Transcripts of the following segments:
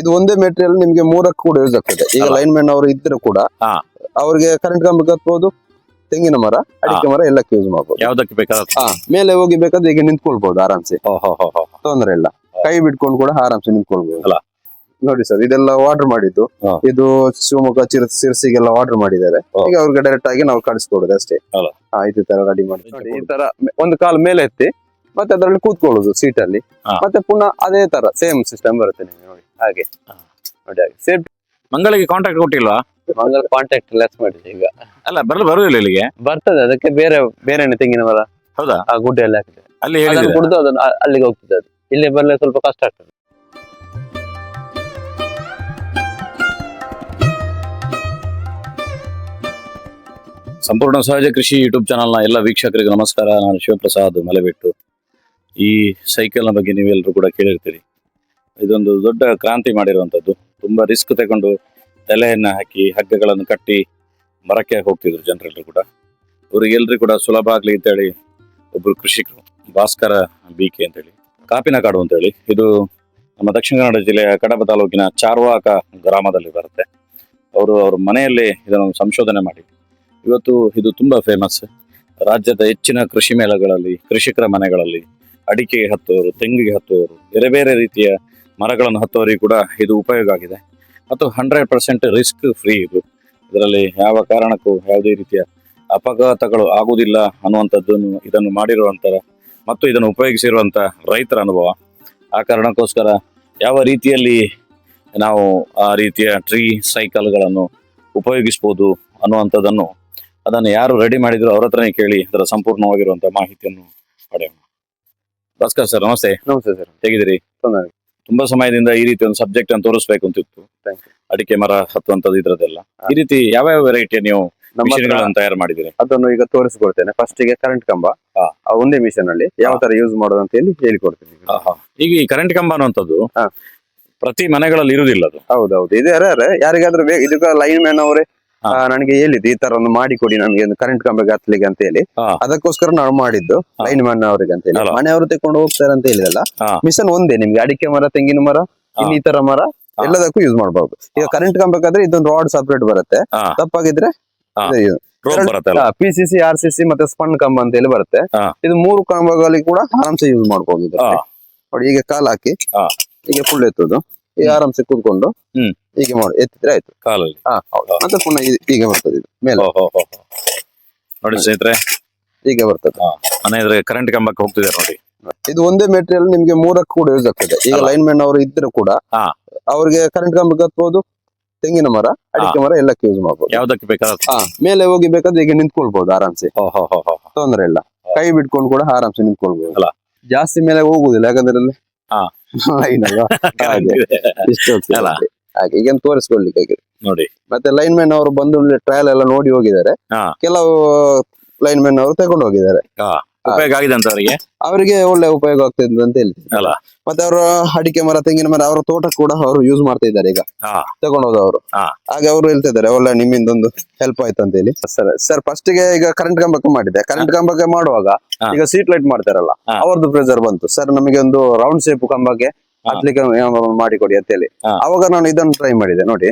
ಇದು ಒಂದೇ ಮೆಟೀರಿಯಲ್ ನಿಮ್ಗೆ 3ಕ್ಕೆ ಕೂಡ ಯೂಸ್ ಆಗ್ತದೆ. ಈಗ ಲೈನ್ ಮ್ಯಾನ್ ಅವರು ಇದ್ರು ಕೂಡ ಅವ್ರಿಗೆ ಕರೆಂಟ್ ಕಂಬಕ್ಕೆ ಹತ್ಬೋದು, ತೆಂಗಿನ ಮರ, ಅಡಿಕೆ ಮರ ಎಲ್ಲಕ್ಕೆ ಯೂಸ್ ಮಾಡಬಹುದು. ಯಾವ್ದಕ್ಕೆ ಬೇಕಾದ್ರೆ ಮೇಲೆ ಹೋಗಿ ಬೇಕಾದ್ರೆ ಈಗ ನಿಂತ್ಕೊಳ್ಬಹುದು ಆರಾಮ್ಸೆ, ತೊಂದ್ರೆ ಇಲ್ಲ. ಕೈ ಬಿಟ್ಕೊಂಡು ಕೂಡ ಆರಾಮ್ಸೆ ನಿಂತ್ಕೊಳ್ಬಹುದು. ನೋಡಿ ಸರ್, ಇದೆಲ್ಲ ಆರ್ಡರ್ ಮಾಡಿದ್ದು. ಇದು ಶಿವಮೊಗ್ಗ ಸಿರ್ಸಿಗೆಲ್ಲ ಆರ್ಡರ್ ಮಾಡಿದ್ದಾರೆ. ಈಗ ಅವ್ರಿಗೆ ಡೈರೆಕ್ಟ್ ಆಗಿ ನಾವು ಕಳಿಸ್ಕೊಡುದು ಅಷ್ಟೇ. ಈ ತರ ರೆಡಿ ಮಾಡಿ ನೋಡಿ. ಈ ತರ ಒಂದು ಕಾಲು ಮೇಲೆ ಎತ್ತಿ ಮತ್ತೆ ಅದರಲ್ಲಿ ಕೂತ್ಕೊಳ್ಳುದು ಸೀಟ್ ಅಲ್ಲಿ. ಮತ್ತೆ ಪುನಃ ಅದೇ ತರ ಸೇಮ್ ಸಿಸ್ಟಮ್ ಬರುತ್ತೆ ನಿಮಗೆ ನೋಡಿ. ಹಾಗೆ ನೋಡಿ, ಹಾಗೆ ಸೇಫ್ಟಿ. ಮಂಗಳಿಗೆ ಕಾಂಟ್ಯಾಕ್ಟ್ ಕೊಟ್ಟಿಲ್ವಾ? ಮಂಗಳ ಕಾಂಟ್ಯಾಕ್ಟ್ ಲೆಸ್ ಮಾಡಿದೆ ಈಗ. ಅಲ್ಲ ಬರುದಿಲ್ಲ ಇಲ್ಲಿಗೆ? ಬರ್ತದೆ, ಅದಕ್ಕೆ ಬೇರೆ ತೆಂಗಿನ ಮರ. ಹೌದಾ? ಆ ಗುಡ್ಡೆಯಲ್ಲಿ ಹಾಕಿದೆ, ಅಲ್ಲಿ ಕುಡಿದು ಅದನ್ನ ಅಲ್ಲಿಗೆ ಹೋಗ್ತದೆ. ಅದು ಇಲ್ಲಿ ಬರಲಿ ಸ್ವಲ್ಪ ಕಷ್ಟ ಆಗ್ತದೆ. ಸಂಪೂರ್ಣ ಸಹಜ ಕೃಷಿ ಯೂಟ್ಯೂಬ್ ಚಾನಲ್ನ ಎಲ್ಲ ವೀಕ್ಷಕರಿಗೆ ನಮಸ್ಕಾರ. ನಾನು ಶಿವಪ್ರಸಾದ್ ಮಲೆಬೆಟ್ಟು. ಈ ಸೈಕಲ್ನ ಬಗ್ಗೆ ನೀವೆಲ್ಲರೂ ಕೂಡ ಕೇಳಿರ್ತೀರಿ. ಇದೊಂದು ದೊಡ್ಡ ಕ್ರಾಂತಿ ಮಾಡಿರುವಂಥದ್ದು. ತುಂಬ ರಿಸ್ಕ್ ತಗೊಂಡು ತಲೆಯನ್ನು ಹಾಕಿ ಹಗ್ಗಗಳನ್ನು ಕಟ್ಟಿ ಮರಕ್ಕೆ ಹೋಗ್ತಿದ್ರು ಜನರೆಲ್ಲರೂ ಕೂಡ. ಇವರಿಗೆಲ್ಲರೂ ಕೂಡ ಸುಲಭ ಆಗಲಿ ಅಂತೇಳಿ ಒಬ್ಬರು ಕೃಷಿಕರು, ಭಾಸ್ಕರ ಬಿಕೆ ಅಂತೇಳಿ, ಕಾಪಿನಕಾಡು ಅಂತೇಳಿ, ಇದು ನಮ್ಮ ದಕ್ಷಿಣ ಕನ್ನಡ ಜಿಲ್ಲೆಯ ಕಡಬ ತಾಲೂಕಿನ ಚಾರ್ವಾಕ ಗ್ರಾಮದಲ್ಲಿ ಬರುತ್ತೆ. ಅವ್ರ ಮನೆಯಲ್ಲಿ ಇದನ್ನು ಸಂಶೋಧನೆ ಮಾಡಿ ಇವತ್ತು ಇದು ತುಂಬ ಫೇಮಸ್. ರಾಜ್ಯದ ಹೆಚ್ಚಿನ ಕೃಷಿ ಮೇಳಗಳಲ್ಲಿ, ಕೃಷಿಕರ ಮನೆಗಳಲ್ಲಿ ಅಡಿಕೆಗೆ ಹತ್ತುವವರು, ತೆಂಗಿಗೆ ಹತ್ತುವವರು, ಬೇರೆ ಬೇರೆ ರೀತಿಯ ಮರಗಳನ್ನು ಹತ್ತುವವರಿಗೆ ಕೂಡ ಇದು ಉಪಯೋಗ ಆಗಿದೆ. ಮತ್ತು 100% ರಿಸ್ಕ್ ಫ್ರೀ ಇದು. ಇದರಲ್ಲಿ ಯಾವ ಕಾರಣಕ್ಕೂ ಯಾವುದೇ ರೀತಿಯ ಅಪಘಾತಗಳು ಆಗುವುದಿಲ್ಲ ಅನ್ನುವಂಥದ್ದನ್ನು ಇದನ್ನು ಮಾಡಿರುವಂಥ ಮತ್ತು ಇದನ್ನು ಉಪಯೋಗಿಸಿರುವಂಥ ರೈತರ ಅನುಭವ. ಆ ಕಾರಣಕ್ಕೋಸ್ಕರ ಯಾವ ರೀತಿಯಲ್ಲಿ ನಾವು ಆ ರೀತಿಯ ಟ್ರೀ ಸೈಕಲ್ಗಳನ್ನು ಉಪಯೋಗಿಸ್ಬೋದು ಅನ್ನುವಂಥದ್ದನ್ನು ಅದನ್ನು ಯಾರು ರೆಡಿ ಮಾಡಿದ್ರು ಅವ್ರ ಹತ್ರನೇ ಕೇಳಿ ಅದರ ಸಂಪೂರ್ಣವಾಗಿರುವಂಥ ಮಾಹಿತಿಯನ್ನು ಪಡೆಯೋಣ. ಭಾಸ್ಕರ್ ಸರ್, ನಮಸ್ತೆ. ನಮಸ್ತೆ ಸರ್, ಹೇಗಿದ್ದೀರಿ? ತುಂಬಾ ಸಮಯದಿಂದ ಈ ರೀತಿ ಒಂದು ಸಬ್ಜೆಕ್ಟ್ ಅನ್ನು ತೋರಿಸ್ಬೇಕು ಅಂತಿತ್ತು. ಅಡಿಕೆ ಮರ ಹತ್ತುವಂಥದ್ದು ಇದ್ರದ್ದೆಲ್ಲ. ಈ ರೀತಿ ಯಾವ ವೆರೈಟಿ ನೀವು ತಯಾರು ಮಾಡಿದ್ದೀರಿ? ಅದನ್ನು ಈಗ ತೋರಿಸ್ಕೊಡ್ತೇನೆ. ಫಸ್ಟ್ ಗೆ ಕರೆಂಟ್ ಕಂಬ ಒಂದೇ ಮಿಷನ್ ಅಲ್ಲಿ ಯಾವ ತರ ಯೂಸ್ ಮಾಡೋದು ಅಂತ ಹೇಳಿ ಹೇಳಿಕೊಡ್ತೇನೆ. ಈಗ ಈ ಕರೆಂಟ್ ಕಂಬ ಅನ್ನುವಂಥದ್ದು ಪ್ರತಿ ಮನೆಗಳಲ್ಲಿ ಇರುವುದಿಲ್ಲ. ಅದು ಹೌದೌದು, ಇದೆ. ಯಾರಿಗಾದ್ರೂ ಇದಕ್ಕೆ ಲೈನ್ ಮ್ಯಾನ್ ಅವರೇ ನನಗೆ ಹೇಳಿದ್ದು ಈ ತರ ಒಂದು ಮಾಡಿಕೊಡಿ ನನಗೆ ಕರೆಂಟ್ ಕಂಬಕ್ಕೆ ಹತ್ತಲಿಕ್ಕೆ ಅಂತ ಹೇಳಿ. ಅದಕ್ಕೋಸ್ಕರ ನಾವು ಮಾಡಿದ್ದು ಲೈನ್ ಮ್ಯಾನ್ ಅವರಿಗೆ ಅಂತ ಹೇಳಿ. ಮನೆಯವರು ತೆಕೊಂಡು ಹೋಗ್ತಾರೆ ಅಂತ ಹೇಳಿದಲ್ಲ. ಮಿಷನ್ ಒಂದೇ, ನಿಮ್ಗೆ ಅಡಿಕೆ ಮರ, ತೆಂಗಿನ ಮರ, ಈ ತರ ಮರ ಎಲ್ಲದಕ್ಕೂ ಯೂಸ್ ಮಾಡಬಹುದು. ಈಗ ಕರೆಂಟ್ ಕಂಬಕ್ಕಾದ್ರೆ ಇದೊಂದು ರಾಡ್ ಸಪರೇಟ್ ಬರುತ್ತೆ. ತಪ್ಪಾಗಿದ್ರೆ PCC, RCC ಮತ್ತೆ ಸ್ಪನ್ ಕಂಬ ಅಂತ ಹೇಳಿ ಬರುತ್ತೆ. ಇದು 3 ಕಂಬಗಳಿಗೆ ಕೂಡ ಆರಾಮ್ಸೆ ಯೂಸ್ ಮಾಡಬಹುದು. ನೋಡಿ, ಈಗ ಕಾಲ್ ಹಾಕಿ ಈಗ ಫುಲ್ ಎತ್ತುದು, ಈಗ ಆರಾಮ್ಸೆ ಕೂತ್ಕೊಂಡು ಹೀಗೆ ಮಾಡಿ ಎತ್ತಿದ್ರೆ ಆಯ್ತು ಕಾಲಲ್ಲಿ. ಮತ್ತೆ ಪುನಃ ಹೀಗೆ ಬರ್ತದೆ ಇದು ಮೇಲೆ. ನೋಡಿ ಸ್ನೇಹಿತರೆ, ಹೀಗೆ ಬರ್ತದೆ. ಮನೆ ಕರೆಂಟ್ ಕಂಬಕ್ಕೆ ಹೋಗ್ತಿದೆ ನೋಡಿ. ಇದು ಒಂದೇ ಮೆಟೀರಿಯಲ್ ನಿಮ್ಗೆ 3ಕ್ಕೆ ಕೂಡ ಯೂಸ್ ಆಗ್ತದೆ. ಈಗ ಲೈನ್ ಮ್ಯಾನ್ ಅವರು ಇದ್ರು ಕೂಡ ಅವ್ರಿಗೆ ಕರೆಂಟ್ ಕಂಬಕ್ಕೆ ಹತ್ಬೋದು, ತೆಂಗಿನ ಮರ, ಅಡಿಕೆ ಮರ ಎಲ್ಲಕ್ಕೆ ಯೂಸ್ ಮಾಡಬಹುದು. ಯಾವ್ದಕ್ಕೆ ಬೇಕಾದ್ರೆ ಮೇಲೆ ಹೋಗಿ ಬೇಕಾದ್ರೆ ಈಗ ನಿಂತ್ಕೊಳ್ಬಹುದು ಆರಾಮ್ಸೆ, ತೊಂದ್ರೆ ಇಲ್ಲ. ಕೈ ಬಿಟ್ಕೊಂಡು ಕೂಡ ಆರಾಮ್ಸೆ ನಿಂತ್ಕೊಳ್ಬಹುದು. ಜಾಸ್ತಿ ಮೇಲೆ ಹೋಗುದಿಲ್ಲ, ಯಾಕಂದ್ರೆ ಲೈನ್ ಅಲ್ವಾ. ಹಾಗೆ ಈಗ ತೋರಿಸ್ಕೊಳ್ಲಿಕ್ಕೆ ನೋಡಿ. ಮತ್ತೆ ಲೈನ್ ಮ್ಯಾನ್ ಅವರು ಬಂದು ಟ್ರಯಲ್ ಎಲ್ಲ ನೋಡಿ ಹೋಗಿದ್ದಾರೆ. ಕೆಲವು ಲೈನ್ ಮ್ಯಾನ್ ಅವರು ತಗೊಂಡು ಹೋಗಿದ್ದಾರೆ. ಉಪಯೋಗ ಆಗಿದೆ ಅಂತ ಅವರಿಗೆ ಒಳ್ಳೆ ಉಪಯೋಗ ಆಗ್ತಿದೆ ಅಂತ ಹೇಳ್ತಾರೆ. ಮತ್ತೆ ಅವರು ಅಡಿಕೆ ಮರ, ತೆಂಗಿನ ಮರ ಅವರ ತೋಟ ಕೂಡ ಅವರು ಯೂಸ್ ಮಾಡ್ತಾ ಇದ್ದಾರೆ ಈಗ ತಗೊಂಡೋದವರು. ಹಾಗೆ ಅವರು ಹೇಳ್ತಾ ಇದ್ದಾರೆ ಒಳ್ಳೆ ನಿಮ್ಮಿಂದ ಒಂದು ಹೆಲ್ಪ್ ಆಯ್ತು ಅಂತ ಹೇಳಿ. ಸರ್ ಫಸ್ಟ್ ಗೆ ಈಗ ಕರೆಂಟ್ ಕಂಬಕ್ಕೆ ಮಾಡಿದೆ. ಕರೆಂಟ್ ಕಂಬಕ್ಕೆ ಮಾಡುವಾಗ ಈಗ ಸೀಟ್ ಲೈಟ್ ಮಾಡ್ತಾರಲ್ಲ, ಅವ್ರದ್ದು ಪ್ರೆಸರ್ ಬಂತು. ಸರ್ ನಮಗೆ ಒಂದು ರೌಂಡ್ ಶೇಪ್ ಕಂಬಕ್ಕೆ ಹತ್ಲಿಕ್ಕೆ ಮಾಡಿಕೊಡಿ ಅಂತ ಹೇಳಿ. ಅವಾಗ ನಾನು ಇದನ್ನು ಟ್ರೈ ಮಾಡಿದೆ. ನೋಡಿ,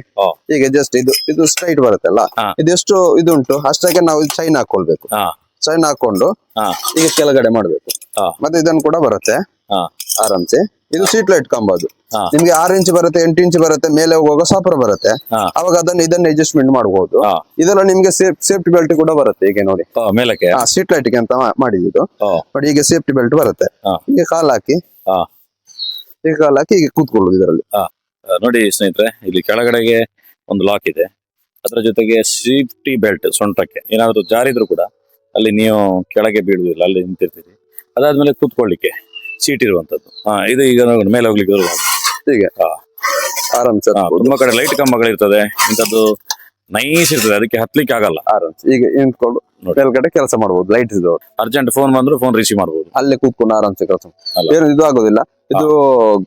ಈಗ ಜಸ್ಟ್ ಇದು ಸ್ಟ್ರೈಟ್ ಬರುತ್ತಲ್ಲ, ಇದೆಷ್ಟು ಇದುಂಟು ಅಷ್ಟಕ್ಕೆ ನಾವು ಚೈನ್ ಹಾಕೊಳ್ಬೇಕು. ಚೈನ್ ಹಾಕೊಂಡು ಈಗ ಕೆಳಗಡೆ ಮಾಡ್ಬೇಕು. ಮತ್ತೆ ಇದನ್ನು ಕೂಡ ಬರುತ್ತೆ ಆರಾಮ್ಸೆ. ಇದು ಸೀಟ್ ಲೈಟ್ ಕಂಬ. ಅದು ನಿಮ್ಗೆ 6 ಇಂಚ್ ಬರುತ್ತೆ, 8 ಇಂಚ್ ಬರುತ್ತೆ. ಮೇಲೆ ಹೋಗುವಾಗ ಸಾಪರ್ ಬರುತ್ತೆ. ಅವಾಗ ಇದನ್ನ ಅಡ್ಜಸ್ಟ್ಮೆಂಟ್ ಮಾಡಬಹುದು. ಇದೆಲ್ಲ ನಿಮ್ಗೆ ಸೇಫ್ಟಿ ಬೆಲ್ಟ್ ಕೂಡ ಬರುತ್ತೆ. ಈಗ ನೋಡಿ, ಮೇಲಕ್ಕೆ ಸೀಟ್ ಲೈಟ್ ಗೆ ಅಂತ ಮಾಡಿದ್ದು ನೋಡಿ. ಈಗ ಸೇಫ್ಟಿ ಬೆಲ್ಟ್ ಬರುತ್ತೆ. ಈಗ ಕಾಲ್ ಹಾಕಿ ಹೀಗೆ ಕೂತ್ಕೊಳ್ಳೋದು ಇದರಲ್ಲಿ. ನೋಡಿ ಸ್ನೇಹಿತರೆ, ಇಲ್ಲಿ ಕೆಳಗಡೆಗೆ ಒಂದು ಲಾಕ್ ಇದೆ. ಅದರ ಜೊತೆಗೆ ಸೇಫ್ಟಿ ಬೆಲ್ಟ್ ಸೊಂಟಕ್ಕೆ ಏನಾದ್ರು ಜಾರಿದ್ರು ಕೂಡ ಅಲ್ಲಿ ನೀವು ಕೆಳಗೆ ಬೀಳುವುದಿಲ್ಲ, ಅಲ್ಲಿ ನಿಂತಿರ್ತೀರಿ. ಅದಾದ್ಮೇಲೆ ಕೂತ್ಕೊಳ್ಳಿಕ್ಕೆ ಸೀಟ್ ಇರುವಂತದ್ದು. ಇದು ಈಗ ಮೇಲೆ ಹೋಗ್ಲಿಕ್ಕೆ ಹೀಗೆ ಆರಾಮ್ಸೆ. ತುಂಬಾ ಕಡೆ ಲೈಟ್ ಕಂಬಗಳಿರ್ತದೆ, ಇಂಥದ್ದು ನೈಸ್ ಇರ್ತದೆ, ಅದಕ್ಕೆ ಹತ್ಲಿಕ್ಕೆ ಆಗಲ್ಲ. ಆರಾಮ್ಸೆ ಈಗ ನಿಂತ್ಕೊಂಡು ಕೆಳಗಡೆ ಕೆಲಸ ಮಾಡಬಹುದು. ಲೈಟ್ ಇದ್ದವರು ಅರ್ಜೆಂಟ್ ಫೋನ್ ಬಂದ್ರು ಫೋನ್ ರಿಸೀವ್ ಮಾಡಬಹುದು. ಅಲ್ಲೇ ಕೂತ್ಕೊಂಡು ಆರಾಮ್ಸೆ ಕೆಲಸ. ಏನು ಇದು ಆಗೋದಿಲ್ಲ. ಇದು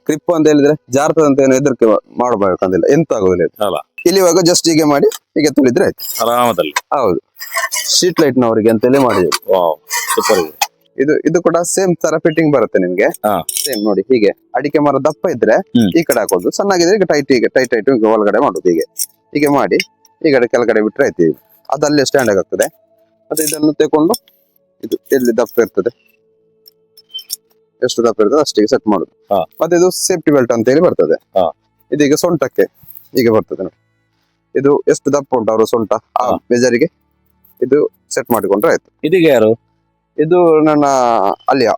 ಕ್ರಿಪ್ ಅಂತ ಹೇಳಿದ್ರೆ ಜಾರ್ತದ ಅಂತ ಏನು ಹೆದರಿಕೆ ಮಾಡಬೇಕಂತಿಲ್ಲ, ಎಂತ ಆಗೋದಿಲ್ಲ. ಇಲ್ಲಿವಾಗ ಜಸ್ಟ್ ಹೀಗೆ ಮಾಡಿ ಹೀಗೆ ತುಳಿದ್ರೆ ಆಯ್ತು ಆರಾಮದಲ್ಲಿ. ಹೌದು, ಸ್ಟ್ರೀಟ್ ಲೈಟ್ ನವರಿಗೆ ಅಂತೇಳಿ ಮಾಡಿದ್ರು. ಸೂಪರ್ ಇದೆ. ಇದು ಕೂಡ ಸೇಮ್ ತರ ಫಿಟ್ಟಿಂಗ್ ಬರುತ್ತೆ ನಿಮ್ಗೆ. ಹಾ. ಸೇಮ್ ನೋಡಿ ಹೀಗೆ ಅಡಿಕೆ ಮರ ದಪ್ಪ ಇದ್ರೆ ಈ ಕಡೆ ಹಾಕೋದು, ಸಣ್ಣಾಗಿದ್ರೆ ಈಗ ಟೈಟ್ ಟೈಟ್ ಒಳಗಡೆ ಮಾಡುದು. ಹೀಗೆ ಮಾಡಿ ಈ ಕಡೆ ಕೆಳಗಡೆ ಬಿಟ್ರೆ ಆಯ್ತು. ಅದು ಅಲ್ಲೇ ಸ್ಟ್ಯಾಂಡ್ ಆಗ್ತದೆ. ಮತ್ತೆ ಇದನ್ನು ತಗೊಂಡು ಇದು ಎಲ್ಲಿ ದಪ್ಪ ಇರ್ತದೆ, ಎಷ್ಟು ದಪ್ಪ ಇರ್ತದೆ ಅಷ್ಟಿಗೆ ಸೆಟ್ ಮಾಡುದು. ಮತ್ತೆ ಇದು ಸೇಫ್ಟಿ ಬೆಲ್ಟ್ ಅಂತ ಹೇಳಿ ಬರ್ತದೆ. ಇದೀಗ ಸೊಂಟಕ್ಕೆ ಹೀಗೆ ಬರ್ತದೆ ನೋಡಿ. ಇದು ಎಷ್ಟು ದಪ್ಪ ಉಂಟು ಅವರು ಸೊಂಟ ಆ ಬೇಜಾರಿಗೆ ಇದು ಸೆಟ್ ಮಾಡಿಕೊಂಡ್ರೆ ಆಯ್ತು. ಇದೀಗ ಯಾರು? ಇದು ನನ್ನ ಅಲಿಯ.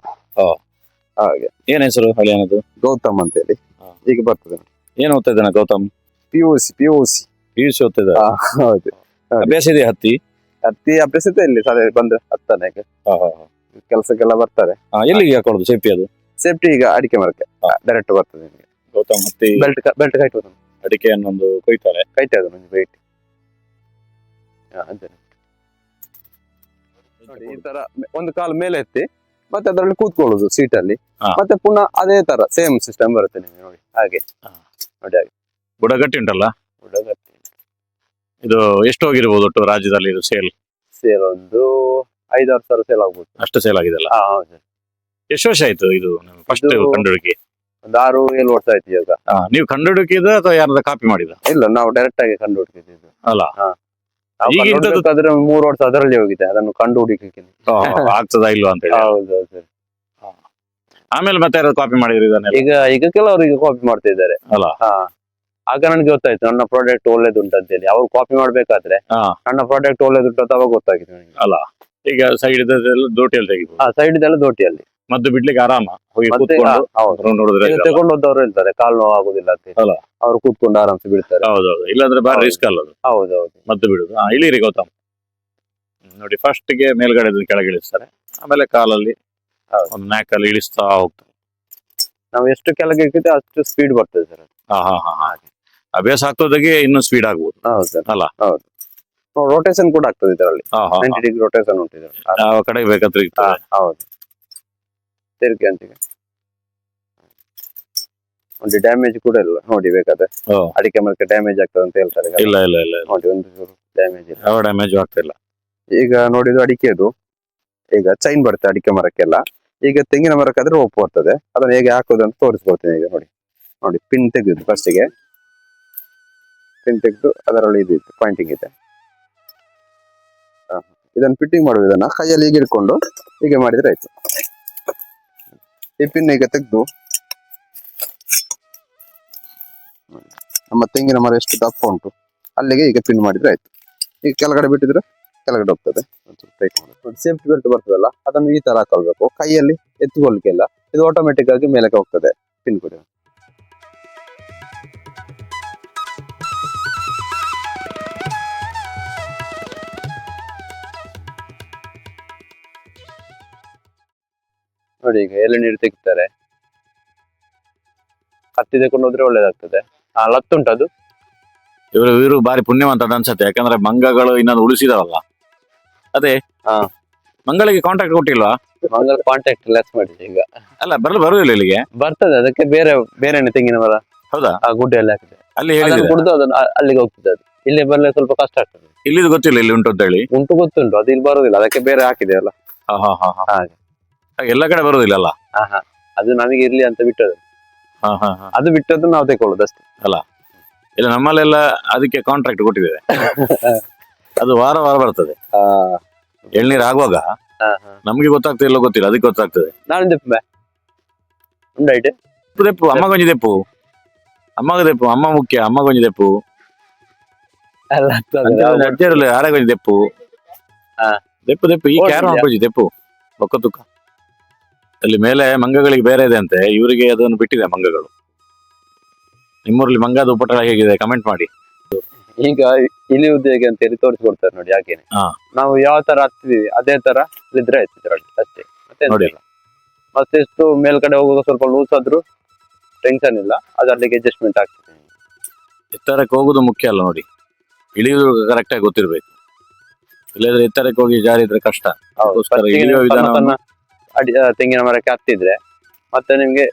ಹಾಗೆ. ಏನ್ ಹೆಸರು ಅಲಿಯನದು? ಗೌತಮ್ ಅಂತ ಹೇಳಿ ಈಗ ಬರ್ತದೆ. ಏನ್ ಓದ್ತಾ ಇದ್ದಾನೆ ಗೌತಮ್? PUC ಓದ್ತಾ ಇದ್ದ. ಹೌದು. ಅಭ್ಯಾಸ ಇದೆ ಹತ್ತಿ ಅಭ್ಯಾಸ ಇಲ್ಲಿ ಸಲ ಬಂದು ಹತ್ತಾನೆ ಕೆಲಸಕ್ಕೆಲ್ಲ ಬರ್ತಾರೆ. ಎಲ್ಲಿಗೆ ಹಾಕೊಳ್ಳೋದು ಸೇಫ್ಟಿ? ಅದು ಸೇಫ್ಟಿ ಈಗ ಅಡಿಕೆ ಮರಕ್ಕೆ ಡೈರೆಕ್ಟ್ ಬರ್ತದೆ ನಿಮಗೆ. ಗೌತಮ್ ಹತ್ತಿ ಬೆಲ್ಟ್ ಕೈಟ್ ಅಡಿಕೆಯನ್ನೊಂದು ಕೊಯ್ತಾರೆ. ಕೈಟ್ ಅದು ವೆಯ್ಟ್ ನೋಡಿ. ಈ ತರ ಒಂದು ಕಾಲು ಮೇಲೆ ಎತ್ತಿ ಮತ್ತೆ ಅದರಲ್ಲಿ ಕೂತ್ಕೊಳ್ಳುದು ಸೀಟಲ್ಲಿ. ಮತ್ತೆ ಪುನಃ ಅದೇ ತರ ಸೇಮ್ ಸಿಸ್ಟಮ್ ಬರುತ್ತೆ ನಿಮಗೆ ನೋಡಿ. ಹಾಗೆ ನೋಡಿ ಹಾಗೆ ಬುಡ ಗಟ್ಟಿ ಉಂಟಲ್ಲ. ಗಟ್ಟಿ. ಇದು ಎಷ್ಟು ಹೋಗಿರ್ಬೋದು ಒಟ್ಟು ರಾಜ್ಯದಲ್ಲಿ ಇದು ಸೇಲ್ ಒಂದು 5-6 ಸಾವಿರ ಸೇಲ್ ಆಗ್ಬೋದು. ಅಷ್ಟು ಸೇಲ್ ಆಗಿದೆಲ್ಲ? ಹೌದು. ಎಷ್ಟು ವರ್ಷ ಆಯ್ತು ಇದು ಫಸ್ಟ್ ಕಂಡುಹುಡುಕಿ? ಒಂದು 6-7 ವರ್ಷ ಆಯ್ತು ಈಗ. ನೀವು ಕಂಡುಹುಡುಕಿದ ಅಥವಾ ಯಾರದ ಕಾಪಿ ಮಾಡಿದ? ಇಲ್ಲ, ನಾವು ಡೈರೆಕ್ಟ್ ಆಗಿ ಕಂಡು ಹುಡುಕಿದ್ದು ಅಲ್ಲ. ಆದ್ರೆ 3 ವರ್ಷ ಅದರಲ್ಲಿ ಹೋಗಿದೆ ಅದನ್ನು ಕಂಡು ಹುಡುಕಿ ಆಗ್ತದಾ ಇಲ್ವಾ ಅಂತ ಹೇಳಿ. ಹೌದು. ಆಮೇಲೆ ಮತ್ತೆ ಯಾರು ಕಾಪಿ ಮಾಡಿದ್ರು ಇದನ್ನ? ಈಗ ಕೆಲವರು ಈಗ ಕಾಪಿ ಮಾಡ್ತಾ ಇದ್ದಾರೆ ಅಲ್ಲ. ಆಗ ನನಗೆ ಗೊತ್ತಾಯ್ತು ನನ್ನ ಪ್ರಾಡಕ್ಟ್ ಒಳ್ಳೇದುಂಟು ಅಂತ ಹೇಳಿ. ಅವ್ರು ಕಾಪಿ ಮಾಡ್ಬೇಕಾದ್ರೆ ನನ್ನ ಪ್ರಾಡಕ್ಟ್ ಒಳ್ಳೇದುಂಟು ಅಂತ ಅವಾಗ ಗೊತ್ತಾಗಿತ್ತು ನನಗೆ. ಅಲ್ಲ, ಈಗ ಸೈಡ್ ದೋಟಿಯಲ್ಲಿ ತೆಗಿಬಹುದು. ಸೈಡ್ ಇದೆಲ್ಲ ದೋಟಿಯಲ್ಲಿ ಮದ್ದು ಬಿಡ್ಲಿಕ್ಕೆ ಆರಾಮ ಹೋಗಿ ತಗೊಂಡು ಹೋದವ್ರು ಹೇಳ್ತಾರೆ ಕಾಲು ನೋವು ಆಗುದಿಲ್ಲ ಅಂತ ಹೇಳಿ. ಅವ್ರು ಕೂತ್ಕೊಂಡು ಆರಾಮ್ಸೆ ಬಿಡ್ತಾರೆ. ಹೌದೌದು, ಇಲ್ಲಾಂದ್ರೆ ಬಾರಿ ರಿಸ್ಕ್ ಅಲ್ಲ ಅದು. ಹೌದೌದು. ಮದ್ದು ಬಿಡುದು. ಇಳಿರಿ ಗೌತಮ್ ನೋಡಿ. ಫಸ್ಟ್ ಗೆ ಮೇಲ್ಗಡೆ ಕೆಳಗೆ ಇಳಿಸ್ತಾರೆ, ಆಮೇಲೆ ಕಾಲಲ್ಲಿ ಒಂದು ನ್ಯಾಕಲ್ಲಿ ಇಳಿಸ್ತಾ ಹೋಗ್ತಾರೆ. ನಾವು ಎಷ್ಟು ಕೆಳಗೆ ಇರ್ತೀವಿ ಅಷ್ಟು ಸ್ಪೀಡ್ ಬರ್ತದೆ ಸರ್. ಅಭ್ಯಾಸ ಆಗ್ತೋದಾಗೆ ಇನ್ನೂ ಸ್ಪೀಡ್ ಆಗ್ಬೋದು. ಹೌದು ಸರ್. ಅಲ್ಲ, ಹೌದು. ರೊಟೇಷನ್ ಕೂಡ ಆಗ್ತದೆ ಇದರಲ್ಲಿ. 90 ಡಿಗ್ರಿ ರೊಟೇಷನ್ ಉಂಟು ಇದರಲ್ಲಿ. ಯಾವ ಕಡೆ ಬೇಕಾದ್ರೆ. ಹೌದು. ತಿರುಗಿ ಅಂತಿಗೆ ಒಂದು ಡ್ಯಾಮೇಜ್ ಕೂಡ ಇಲ್ಲ ನೋಡಿ. ಬೇಕಾದ್ರೆ ಅಡಿಕೆ ಮರಕ್ಕೆ ಡ್ಯಾಮೇಜ್ ಆಗ್ತದೆ ಅಂತ ಹೇಳ್ತಾರೆ. ಇಲ್ಲ ಇಲ್ಲ ಇಲ್ಲ ನೋಡಿ, ಒಂದು ಡ್ಯಾಮೇಜ್ ಇಲ್ಲ. ಯಾವ ಡ್ಯಾಮೇಜ್ ಆಗ್ತಿಲ್ಲ. ಈಗ ನೋಡಿದ್ದು ಅಡಿಕೆದು ಈಗ ಚೈನ್ ಬರುತ್ತೆ ಅಡಿಕೆ ಮರಕ್ಕೆಲ್ಲ. ಈಗ ತೆಂಗಿನ ಮರಕ್ಕಾದ್ರೆ ರೋಪ್ ಬರ್ತದೆ. ಅದನ್ನ ಹೇಗೆ ಹಾಕೋದು ಅಂತ ತೋರಿಸ್ಕೊಡ್ತೀನಿ ಈಗ. ನೋಡಿ ಪಿನ್ ತೆಗೆದು ಫಸ್ಟಿಗೆ ಪಿನ್ ತೆಗೆದು ಅದರಲ್ಲಿ ಇದು ಪಾಯಿಂಟಿಂಗ್ ಇದೆ. ಇದನ್ನು ಫಿಟ್ಟಿಂಗ್ ಮಾಡುವ ಇದನ್ನ ಕೈಯಲ್ಲಿ ಹೀಗೆ ಇಟ್ಕೊಂಡು ಹೀಗೆ ಮಾಡಿದ್ರೆ ಆಯ್ತು. ಈ ಪಿನ್ ಈಗ ತೆಗೆದು ನಮ್ಮ ತೆಂಗಿನ ಮರ ಎಷ್ಟು ದಪ್ಪ ಉಂಟು ಅಲ್ಲಿಗೆ ಈಗ ಪಿನ್ ಮಾಡಿದ್ರೆ ಆಯ್ತು. ಈಗ ಕೆಳಗಡೆ ಬಿಟ್ಟಿದ್ರೆ ಕೆಳಗಡೆ ಹೋಗ್ತದೆ. ಸೇಫ್ಟಿ ಬೆಲ್ಟ್ ಬರ್ತದಲ್ಲ ಅದನ್ನು ಈ ತರ ಹಾಕೊಳ್ಬೇಕು. ಕೈಯಲ್ಲಿ ಎತ್ತುಕೊಳ್ಳಿಕ್ಕೆಲ್ಲ ಇದು ಆಟೋಮೆಟಿಕ್ ಆಗಿ ಮೇಲಕ್ಕೆ ಹೋಗ್ತದೆ ಪಿನ್ ಕೂಡ. ನೋಡಿ ಈಗ ಎಲೆನೀರು ತೆಗಿತಾರೆ. ಹತ್ತಿ ತಕೊಂಡು ಹೋದ್ರೆ ಒಳ್ಳೇದಾಗ್ತದೆ. ಲತ್ತುಂಟದು. ಇವರು ಬಾರಿ ಪುಣ್ಯವಂತ ಅನ್ಸತ್ತೆ. ಯಾಕಂದ್ರೆ ಮಂಗಗಳು ಇನ್ನೊಂದು ಉಳಿಸಿದಾವಲ್ಲ. ಅದೇ ಮಂಗಳಿಗೆ ಕಾಂಟ್ಯಾಕ್ಟ್ ಕೊಟ್ಟಿಲ್ವಾ? ಮಂಗಳ ಕಾಂಟ್ಯಾಕ್ಟ್ ಲೆಸ್ ಮಾಡಿದೆ ಈಗ. ಅಲ್ಲ, ಬರುದಿಲ್ಲ ಇಲ್ಲಿಗೆ. ಬರ್ತದೆ, ಅದಕ್ಕೆ ಬೇರೆ ತೆಂಗಿನ ಮರ. ಹೌದಾ? ಗುಡ್ಡೆಯಲ್ಲಿ ಹಾಕಿದೆ. ಅಲ್ಲಿ ಕುಡಿದು ಅದನ್ನ ಅಲ್ಲಿಗೆ ಹೋಗ್ತದೆ. ಅದು ಇಲ್ಲಿ ಬರ್ಲಿಕ್ಕೆ ಸ್ವಲ್ಪ ಕಷ್ಟ ಆಗ್ತದೆ. ಇಲ್ಲಿದು ಗೊತ್ತಿಲ್ಲ ಇಲ್ಲಿ ಉಂಟು ಅಂತ ಹೇಳಿ. ಉಂಟು ಗೊತ್ತುಂಟು, ಅದು ಇಲ್ಲಿ ಬರುದಿಲ್ಲ. ಅದಕ್ಕೆ ಬೇರೆ ಹಾಕಿದೆ ಅಲ್ಲ. ಹಾಗೆ ಎಲ್ಲ ಕಡೆ ಬರುದಿಲ್ಲ ಅಲ್ಲ. ಅದು ನಮಗೆ ಇರ್ಲಿ ಅಂತ ಬಿಟ್ಟದ್ದು. ಅದು ಬಿಟ್ಟದ್ದು ನಾವು ತಗೊಳ್ಳೋದು ಅಷ್ಟೇ ಅಲ್ಲ. ಇಲ್ಲ, ನಮ್ಮಲ್ಲೆಲ್ಲ ಅದಕ್ಕೆ ಕಾಂಟ್ರಾಕ್ಟ್ ಕೊಟ್ಟಿದ್ದೇವೆ. ಅದು ವಾರ ಬರ್ತದೆ. ಎಳ್ನೀರು ಆಗುವಾಗ ನಮ್ಗೆ ಗೊತ್ತಾಗ್ತದೆ ಇಲ್ಲ ಗೊತ್ತಿಲ್ಲ, ಅದಕ್ಕೆ ಗೊತ್ತಾಗ್ತದೆ. ನಾನು ದೆಪ್ಪು ದೆಪ್ಪು ಅಮ್ಮ ಕೊಂಚ ದೆಪ್ಪು ಅಮ್ಮಗ ದೆಪ್ಪು ಅಮ್ಮ ಮುಖ್ಯ. ಅಮ್ಮ ಕೊಂಚ ದೆಪ್ಪು ಅಜ್ಜರಲ್ಲಿ ಆರ ಕೊಂಚ ದೆಪ್ಪು ದೆಪ್ಪು ಈ ಕ್ಯಾರ ಕೊಂಚ ದೆಪ್ಪು ಒಕ್ಕ ತುಕ್ಕ. ಅಲ್ಲಿ ಮೇಲೆ ಮಂಗಗಳಿಗೆ ಬೇರೆ ಇದೆ ಅಂತೆ, ಇವರಿಗೆ ಅದನ್ನು ಬಿಟ್ಟಿದೆ ಮಂಗಗಳು. ನಿಮ್ಮೂರಲ್ಲಿ ಮಂಗದ ಉಪಟಳ ಹೇಗಿದೆ ಕಮೆಂಟ್ ಮಾಡಿ. ಈಗ ಇಳಿಯುವುದು ಹೇಗೆ ಅಂತ ಹೇಳಿ ತೋರಿಸ್ಕೊಡ್ತಾರೆ ನೋಡಿ. ಯಾಕೇನೆ ನಾವು ಯಾವ ತರ ಹತ್ತಿದೀವಿ ಅದೇ ತರ ಇದ್ರೆ ಆಯ್ತು ಇದರಲ್ಲಿ ಅಷ್ಟೇ. ಮತ್ತೆ ಎಷ್ಟು ಮೇಲ್ಗಡೆ ಹೋಗುವಾಗ ಸ್ವಲ್ಪ ಲೂಸ್ ಆದ್ರೂ ಟೆನ್ಷನ್ ಇಲ್ಲ, ಅದರಲ್ಲಿಗೆ ಅಡ್ಜಸ್ಟ್ಮೆಂಟ್ ಆಗ್ತದೆ. ಎತ್ತರಕ್ಕೆ ಹೋಗುದು ಮುಖ್ಯ ಅಲ್ಲ ನೋಡಿ, ಇಳಿಯುವುದು ಕರೆಕ್ಟ್ ಆಗಿ ಗೊತ್ತಿರ್ಬೇಕು. ಇಲ್ಲದ್ರೆ ಎತ್ತರಕ್ಕೆ ಹೋಗಿ ಜಾರಿ ಇದ್ರೆ ಕಷ್ಟ. ತೆಂಗಿನ ಮರಕ್ಕೆ ಹತ್ತಿದ್ರೆ ಮತ್ತೆ ನಿಮ್ಗೆ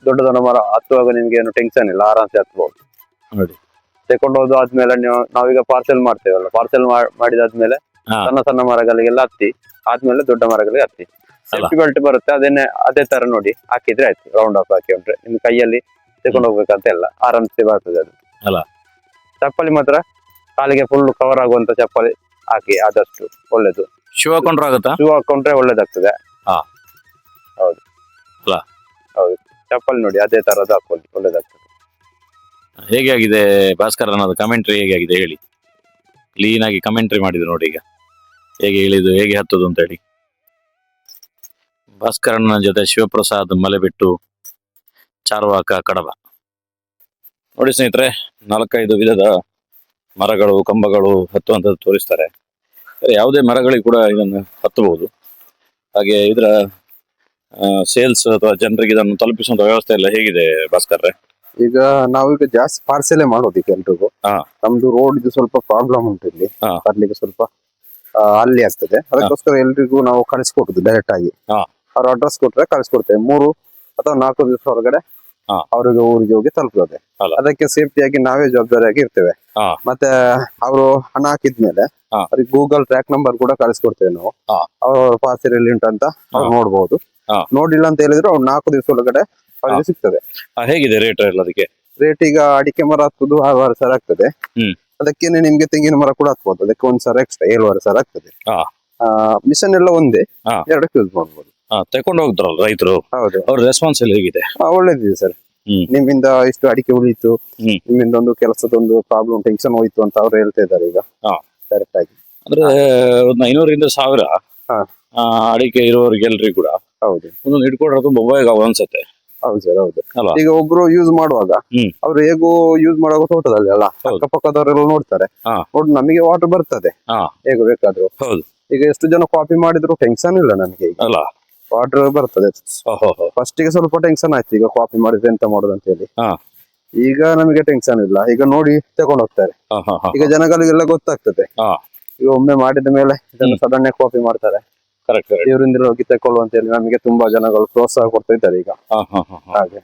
ದೊಡ್ಡ ಮರ ಹತ್ತುವಾಗ ನಿಮ್ಗೆ ಏನು ಟೆನ್ಷನ್ ಇಲ್ಲ, ಆರಾಮ್ಸೆ ಹತ್ಬಹುದು ನೋಡಿ. ತಕೊಂಡು ಹೋದ ಆದ್ಮೇಲೆ ನಾವೀಗ ಪಾರ್ಸೆಲ್ ಮಾಡ್ತೇವಲ್ಲ, ಪಾರ್ಸೆಲ್ ಮಾಡಿದಾದ್ಮೇಲೆ ಸಣ್ಣ ಮರಗಳಿಗೆಲ್ಲ ಹತ್ತಿ ಆದ್ಮೇಲೆ ದೊಡ್ಡ ಮರಗಳಿಗೆ ಹತ್ತಿ ಸೇಫ್ಟಿ ಬೆಲ್ಟ್ ಬರುತ್ತೆ, ಅದೇ ತರ ನೋಡಿ ಹಾಕಿದ್ರೆ ಆಯ್ತು. ರೌಂಡ್ ಆಫ್ ಹಾಕಿದ್ರೆ ನಿಮ್ ಕೈಯಲ್ಲಿ ತಗೊಂಡು ಹೋಗ್ಬೇಕಂತ ಇಲ್ಲ, ಆರಾಮ್ಸೆ ಬರ್ತದೆ ಅದು. ಅಲ್ಲ ಚಪ್ಪಲಿ ಮಾತ್ರ ಕಾಲಿಗೆ ಫುಲ್ ಕವರ್ ಆಗುವಂತ ಚಪ್ಪಲಿ ಹಾಕಿ, ಆದಷ್ಟು ಒಳ್ಳೇದು. ಶೂ ಹಾಕೊಂಡ್ರೆ ಆಗುತ್ತಾ? ಶೂ ಹಾಕೊಂಡ್ರೆ ಒಳ್ಳೇದಾಗ್ತದೆ. ಹಾ. ಹೌದು ಅಲ್ಲ? ಹೌದು, ಚಪ್ಪಲಿ ನೋಡಿ ಅದೇ ತರದ್ದು ಹಾಕೊಳ್ಳಿ, ಒಳ್ಳೇದಾಗ್ತದೆ. ಹೇಗೆ ಆಗಿದೆ ಭಾಸ್ಕರ್ ಅನ್ನೋದು ಕಮೆಂಟ್ರಿ ಹೇಗೆ ಆಗಿದೆ ಹೇಳಿ. ಕ್ಲೀನ್ ಆಗಿ ಕಮೆಂಟ್ರಿ ಮಾಡಿದ್ರು ನೋಡಿ ಈಗ, ಹೇಗೆ ಇಳಿದು ಹೇಗೆ ಹತ್ತದು ಅಂತ ಹೇಳಿ. ಭಾಸ್ಕರನ ಜೊತೆ ಶಿವಪ್ರಸಾದ್ ಮಲೆಬಿಟ್ಟು, ಚಾರ್ವಾಕ, ಕಡಬ. ನೋಡಿ ಸ್ನೇಹಿತರೆ, 4-5 ವಿಧದ ಮರಗಳು, ಕಂಬಗಳು ಹತ್ತುವಂಥದ್ದು ತೋರಿಸ್ತಾರೆ. ಯಾವುದೇ ಮರಗಳಿಗೆ ಕೂಡ ಇದನ್ನು ಹತ್ತಬಹುದು. ಹಾಗೆ ಇದರ ಸೇಲ್ಸ್ ಅಥವಾ ಜನರಿಗೆ ಇದನ್ನು ತಲುಪಿಸುವಂತ ವ್ಯವಸ್ಥೆ ಎಲ್ಲ ಹೇಗಿದೆ ಭಾಸ್ಕರ್ರೆ? ಈಗ ನಾವೀಗ ಜಾಸ್ತಿ ಪಾರ್ಸೆಲ್ ಮಾಡೋದು ಈಗ ಎಲ್ರಿಗೂ. ನಮ್ದು ರೋಡ್ ಇದು ಸ್ವಲ್ಪ ಪ್ರಾಬ್ಲಮ್ ಉಂಟು, ಇಲ್ಲಿ ಬರ್ಲಿಕ್ಕೆ ಸ್ವಲ್ಪ ಅಲ್ಲಿ ಆಗ್ತದೆ. ಅದಕ್ಕೋಸ್ಕರ ಎಲ್ರಿಗೂ ನಾವು ಕಳಿಸ್ಕೊಡುದು ಡೈರೆಕ್ಟ್ ಆಗಿ. ಅವ್ರ ಅಡ್ರೆಸ್ ಕೊಟ್ರೆ ಕಳಿಸ್ಕೊಡ್ತೇವೆ. 3 ಅಥವಾ 4 ದಿವಸ ಹೊರಗಡೆ ಅವ್ರಿಗೆ ಊರಿಗೆ ಹೋಗಿ ತಲುಪುತ್ತದೆ. ಅದಕ್ಕೆ ಸೇಫ್ಟಿಯಾಗಿ ನಾವೇ ಜವಾಬ್ದಾರಿಯಾಗಿ ಇರ್ತೇವೆ. ಮತ್ತೆ ಅವರು ಹಣ ಹಾಕಿದ್ಮೇಲೆ ಅವ್ರಿಗೆ ಗೂಗಲ್ ಟ್ರ್ಯಾಕ್ ನಂಬರ್ ಕೂಡ ಕಳಿಸ್ಕೊಡ್ತೇವೆ ನಾವು. ಅವ್ರ ಪಾರ್ಸೆಲ್ ಎಲ್ಲಿ ಉಂಟಂತ ಅವ್ರು ನೋಡ್ಬೋದು. ನೋಡಿಲ್ಲ ಅಂತ ಹೇಳಿದ್ರೆ ಅವ್ರು 4 ದಿವಸ ಒಳಗಡೆ ಅವ್ರಿಗೆ ಸಿಗ್ತದೆ. ಹೇಗಿದೆ ರೇಟ್ ಎಲ್ಲ? ಅದಕ್ಕೆ ರೇಟ್ ಈಗ ಅಡಿಕೆ ಮರ ಹತ್ತುದು 6,500 ಆಗ್ತದೆ. ಅದಕ್ಕೇನೆ ನಿಮ್ಗೆ ತೆಂಗಿನ ಮರ ಕೂಡ ಹತ್ಬೋದು. ಅದಕ್ಕೆ 1,000 ಎಕ್ಸ್ಟ್ರಾ 7,500 ಆಗ್ತದೆ. ಮಿಷನ್ ಎಲ್ಲ ಒಂದೇ, 2 ಯೂಸ್ ಮಾಡ್ಬೋದು. ತಗೊಂಡು ಹೋಗ್ತಾರಲ್ಲ ರೈತರು, ಹೌದು. ಅವ್ರ ರೆಸ್ಪಾನ್ಸ್ ಎಲ್ಲ ಹೇಗಿದೆ? ಒಳ್ಳೇದಿದೆ ಸರ್. ನಿಮ್ಮಿಂದ ಇಷ್ಟು ಅಡಿಕೆ ಉಳಿಯಿತು, ನಿಮ್ಮಿಂದ ಒಂದು ಕೆಲಸದೊಂದು ಪ್ರಾಬ್ಲಮ್ ಟೆನ್ಷನ್ ಹೋಯ್ತು ಅಂತ ಅವ್ರು ಹೇಳ್ತಾ ಇದ್ದಾರೆ ಈಗ ಡೈರೆಕ್ಟ್ ಆಗಿ. ಅಂದ್ರೆ 500ರಿಂದ 1,000 ಅಡಿಕೆ ಇರುವವರಿಗೆಲ್ರಿಗೂ ಕೂಡ ಹೌದು ಒಂದೊಂದು ಇಟ್ಕೊಂಡ್ರೆ ತುಂಬಾ ಉಪಯೋಗ ಅನ್ಸುತ್ತೆ. ಹೌದು ಸರ್, ಹೌದು. ಈಗ ಒಬ್ರು ಯೂಸ್ ಮಾಡುವಾಗ ಅವ್ರು ಹೇಗೂ ಯೂಸ್ ಮಾಡುವಾಗ ತೋಟದಲ್ಲಿ ಅಲ್ಲ, ಅಕ್ಕಪಕ್ಕದವರೆಲ್ಲ ನೋಡ್ತಾರೆ. ನೋಡಿ ನಮಗೆ ವಾಟರ್ ಬರ್ತದೆ ಹೇಗೂ ಬೇಕಾದ್ರು. ಈಗ ಎಷ್ಟು ಜನ ಕಾಪಿ ಮಾಡಿದ್ರು ಟೆನ್ಷನ್ ಇಲ್ಲ ನಮಗೆ, ಈಗ ವಾಟರ್ ಬರ್ತದೆ. ಫಸ್ಟ್ ಗೆ ಸ್ವಲ್ಪ ಟೆನ್ಷನ್ ಆಯ್ತು, ಈಗ ಕಾಪಿ ಮಾಡಿದ್ರೆ ಎಂತ ಮಾಡುದು ಅಂತ ಹೇಳಿ. ಈಗ ನಮಗೆ ಟೆನ್ಷನ್ ಇಲ್ಲ, ಈಗ ನೋಡಿ ತಗೊಂಡು ಹೋಗ್ತಾರೆ. ಈಗ ಜನಗಳಿಗೆಲ್ಲ ಗೊತ್ತಾಗ್ತದೆ. ಈಗ ಒಮ್ಮೆ ಮಾಡಿದ ಮೇಲೆ ಇದನ್ನು ಸಡನ್ ಕಾಪಿ ಮಾಡ್ತಾರೆ. ಇವರಿಂದ ಹೋಗಿ ತಕೊಳ್ಳುವ ಅಂತ ಹೇಳಿ ನಮಗೆ ತುಂಬಾ ಜನಗಳು ಪ್ರೋತ್ಸಾಹ ಕೊಡ್ತಾ ಇದ್ದಾರೆ ಈಗ. ಹಾಗೆ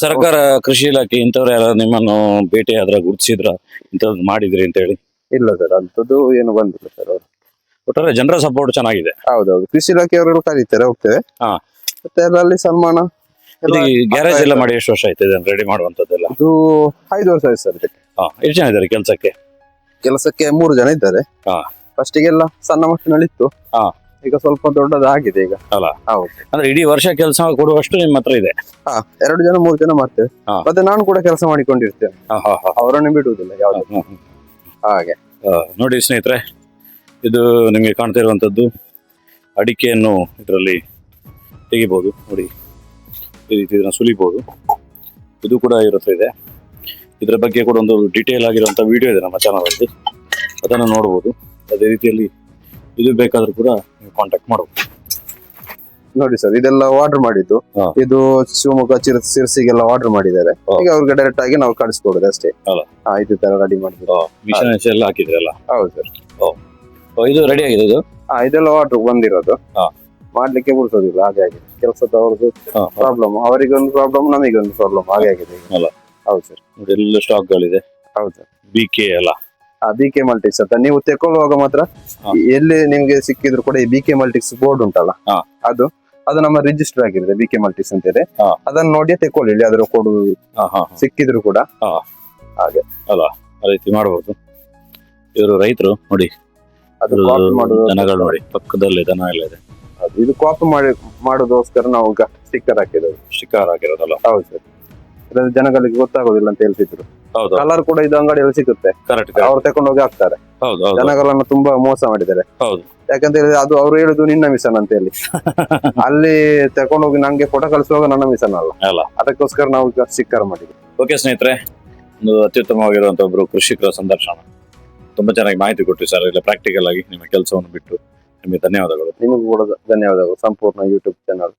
ಸರ್ಕಾರ, ಕೃಷಿ ಇಲಾಖೆ ಇಂಥವ್ರು ಯಾರು ನಿಮ್ಮನ್ನು ಭೇಟಿ ಆದ್ರ ಗುರುತಿಸಿದ್ರ ಇಂಥದ್ದು ಮಾಡಿದ್ರಿ ಅಂತ ಹೇಳಿ? ಇಲ್ಲ ಸರ್, ಅಂಥದ್ದು ಏನು ಬಂದಿಲ್ಲ ಸರ್. ಅವರು ಒಟ್ಟಾರೆ ಜನರ ಸಪೋರ್ಟ್ ಚೆನ್ನಾಗಿದೆ. ಹೌದೌದು, ಕೃಷಿ ಇಲಾಖೆಯವರೆಲ್ಲ ಕರೀತಾರೆ, ಹೋಗ್ತೇವೆ. ಮತ್ತೆ ಅದರಲ್ಲಿ ಸನ್ಮಾನ. ಗ್ಯಾರೇಜ್ ಎಲ್ಲ ಮಾಡಿ ಎಷ್ಟು ವರ್ಷ ಆಯ್ತು ರೆಡಿ ಮಾಡುವಂತದ್ದೆಲ್ಲ? ಇದು 5 ವರ್ಷ ಆಯ್ತು ಸರ್. ಎಷ್ಟು ಜನ ಇದ್ದಾರೆ ಕೆಲಸಕ್ಕೆ? 3 ಜನ ಇದ್ದಾರೆ. ಫಸ್ಟಿಗೆಲ್ಲ ಸಣ್ಣ ಮಟ್ಟಿನಲ್ಲಿತ್ತು, ಈಗ ಸ್ವಲ್ಪ ದೊಡ್ಡದಾಗಿದೆ ಈಗ. ಅಲ್ಲ? ಹೌದು. ಅಂದ್ರೆ ಇಡೀ ವರ್ಷ ಕೆಲಸ ಕೊಡುವಷ್ಟು ನಿಮ್ಮ ಹತ್ರ ಇದೆ? 2 ಜನ 3 ಜನ ಮಾಡ್ತೇವೆ. ಮತ್ತೆ ನಾನು ಕೂಡ ಕೆಲಸ ಮಾಡಿಕೊಂಡಿರ್ತೇನೆ, ಅವರನ್ನು ಬಿಡುವುದಿಲ್ಲ ಯಾವ್ದು. ಹಾಗೆ ನೋಡಿ ಸ್ನೇಹಿತರೆ, ಇದು ನಿಮಗೆ ಕಾಣ್ತಾ ಇರುವಂತದ್ದು ಅಡಿಕೆಯನ್ನು ಇದರಲ್ಲಿ ತೆಗಿಬಹುದು. ನೋಡಿ ಈ ರೀತಿ ಇದನ್ನ ಸುಲಿಬಹುದು. ಇದು ಕೂಡ ಇರುತ್ತದೆ. ಇದರ ಬಗ್ಗೆ ಕೂಡ ಒಂದು ಡೀಟೇಲ್ ಆಗಿರುವಂತ ವಿಡಿಯೋ ಇದೆ ನಮ್ಮ ಚಾನಲ್ ಅಲ್ಲಿ, ಅದನ್ನು ನೋಡಬಹುದು. ಅದೇ ರೀತಿಯಲ್ಲಿ ಇದು ಬೇಕಾದ್ರೂ ಕೂಡ ನೀವು ಕಾಂಟ್ಯಾಕ್ಟ್ ಮಾಡಬಹುದು. ನೋಡಿ ಸರ್, ಇದೆಲ್ಲ ಆರ್ಡರ್ ಮಾಡಿದ್ದು. ಇದು ಶಿವಮೊಗ್ಗ, ಸಿರ್ಸಿಗೆಲ್ಲ ಆರ್ಡರ್ ಮಾಡಿದ್ದಾರೆ. ಈಗ ಅವ್ರಿಗೆ ಡೈರೆಕ್ಟ್ ಆಗಿ ನಾವು ಕಳಿಸ್ಕೊಡುದು ಅಷ್ಟೇ. ಇದು ತರ ರೆಡಿ ಮಾಡಿದ್ರು. ಮಿಷನ್ ಎಲ್ಲ ಹಾಕಿದ್ರಲ್ಲ? ಹೌದು ಸರ್. ಇದು ರೆಡಿ ಆಗಿದೆ. ಇದು ಇದೆಲ್ಲ ಆರ್ಡರ್ ಬಂದಿರೋದು, ಮಾಡ್ಲಿಕ್ಕೆ ಬಿಡ್ಸೋದಿಲ್ಲ. ಹಾಗೆ ಆಗಿದೆ ಕೆಲಸದವ್ರದ್ದು ಪ್ರಾಬ್ಲಮ್, ಅವರಿಗೊಂದು ಪ್ರಾಬ್ಲಮ್, ನಮಗೊಂದು ಪ್ರಾಬ್ಲಮ್. ಹಾಗೆ ಆಗಿದೆ. ಹೌದು ಸರ್. ಎಲ್ಲ ಸ್ಟಾಕ್ ಗಳಿದೆ. ಹೌದು ಸರ್. BK ಅಲ್ಲ? BK ಮಲ್ಟಿಕ್ಸ್ ಅಂತ ನೀವು ತೆಕೊಳ್ಳುವಾಗ ಮಾತ್ರ ಎಲ್ಲಿ ನಿಮ್ಗೆ ಸಿಕ್ಕಿದ್ರು ಕೂಡ ಈ BK ಮಲ್ಟಿಕ್ಸ್ ಬೋರ್ಡ್ ಉಂಟಲ್ಲ, ಅದು ನಮ್ಮ ರಿಜಿಸ್ಟರ್ ಆಗಿದೆ BK ಮಲ್ಟಿಕ್ಸ್ ಅಂತ ಇದೆ. ಅದನ್ನ ನೋಡಿ ತೆಕೊಳ್ಳಿ, ಇಲ್ಲಿ ಅದ್ರ ಕೊಡು ಸಿಕ್ಕಿದ್ರು ಕೂಡ. ಹಾಗೆ ಅಲ್ಲ, ಆ ರೀತಿ ಮಾಡಬಹುದು. ಇವರು ರೈತರು ನೋಡಿ, ಅದು ಕಾಪಿ ಮಾಡುದು ದನಗಳು ನೋಡಿ, ಪಕ್ಕದಲ್ಲಿ ದನ ಎಲ್ಲ ಇದೆ. ಇದು ಕಾಪಿ ಮಾಡೋದೋಸ್ಕರ ನಾವು ಈಗ ಸ್ಟಿಕ್ಕರ್ ಹಾಕಿರೋದು. ಸ್ಟಿಕ್ಕರ್ ಹಾಕಿರೋದಲ್ಲ? ಹೌದು ಸರ್. ಇದರಲ್ಲಿ ಜನಗಳಿಗೆ ಗೊತ್ತಾಗೋದಿಲ್ಲ ಅಂತ ಹೇಳ್ತಿದ್ರು. ಕಲರ್ ಕೂಡ ಇದು ಅಂಗಡಿಯಲ್ಲಿ ಸಿಗುತ್ತೆ, ಅವ್ರು ತಕೊಂಡೋಗಿ ಹಾಕ್ತಾರೆ. ಜನಗಳನ್ನ ತುಂಬಾ ಮೋಸ ಮಾಡಿದ್ದಾರೆ. ಯಾಕಂತ ಹೇಳಿದ್ರೆ ಅದು ಅವ್ರು ಹೇಳುದು ನಿನ್ನ ಮಿಷನ್ ಅಂತ ಹೇಳಿ, ಅಲ್ಲಿ ತಕೊಂಡೋಗಿ ನಂಗೆ ಫೋಟೋ ಕಳಿಸುವಾಗ ನನ್ನ ಮಿಷನ್ ಅಲ್ಲ. ಅದಕ್ಕೋಸ್ಕರ ನಾವು ಸ್ಟಿಕ್ಕರ್ ಮಾಡಿದ್ವಿ. ಓಕೆ ಸ್ನೇಹಿತರೆ, ಒಂದು ಅತ್ಯುತ್ತಮವಾಗಿರುವಂತ ಒಬ್ರು ಕೃಷಿಕರ ಸಂದರ್ಶನ, ತುಂಬಾ ಚೆನ್ನಾಗಿ ಮಾಹಿತಿ ಕೊಟ್ರಿ ಸರ್. ಇಲ್ಲ ಪ್ರಾಕ್ಟಿಕಲ್ ಆಗಿ ನಿಮ್ಮ ಕೆಲಸವನ್ನು ಬಿಟ್ಟು ನಿಮಗೆ ಧನ್ಯವಾದಗಳು. ನಿಮಗೂ ಕೂಡ ಧನ್ಯವಾದಗಳು. ಸಂಪೂರ್ಣ ಯೂಟ್ಯೂಬ್ ಚಾನಲ್